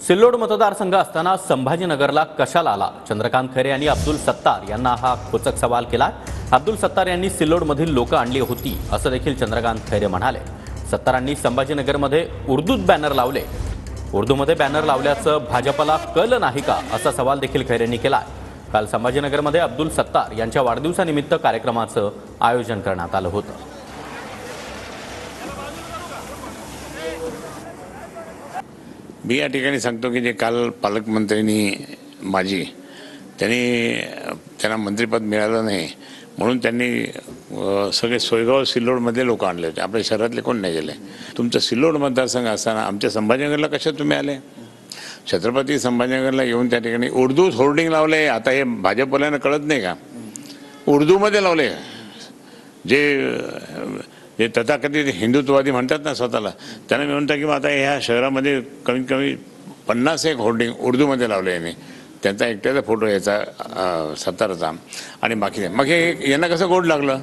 सिल्लोड मतदारसंघ असताना संभाजीनगरला कशाला आला? चंद्रकांत खैरे यांनी अब्दुल सत्तार यांना हा खोचक सवाल केला। अब्दुल सत्तार यांनी सिल्लोडमधील लोक आणली होती असं देखील चंद्रकांत खैरे म्हणाले। सत्तारांनी संभाजीनगरमध्ये उर्दूत बॅनर लावले। उर्दूमध्ये बॅनर लावल्याचं भाजपला कळलं नाही का असा सवाल देखील खैरेंनी केला। काल संभाजीनगरमध्ये अब्दुल सत्तार यांच्या वाढदिवसानिमित्त कार्यक्रमाचं आयोजन करण्यात आलं होतं। मी या ठिकाणी सांगतो की जे काल पालकमंत्र्यांनी त्यांना मंत्रिपद मिळालं नाही म्हणून त्यांनी सगळे सोयगाव सिल्लोडमध्ये लोक आणले होते। आपल्या शहरातले कोण नाही गेले। तुमचं सिल्लोड मतदारसंघ असताना आमच्या संभाजीनगरला कशा तुम्ही आले? छत्रपती संभाजीनगरला येऊन त्या ठिकाणी उर्दू होर्डिंग लावले। आता हे भाजपवाल्यांना कळत नाही का? उर्दूमध्ये लावले। जे तथाकथित हिंदुत्ववादी म्हणतात ना स्वतःला, त्यांना मी म्हणतो की आता ह्या शहरामध्ये कमीत कमी 51 होर्डिंग उर्दूमध्ये लावले यांनी। त्यांचा एकट्याचा फोटो याचा सत्ताराचा आणि बाकी नाही। मग हे यांना कसं गोड लागलं?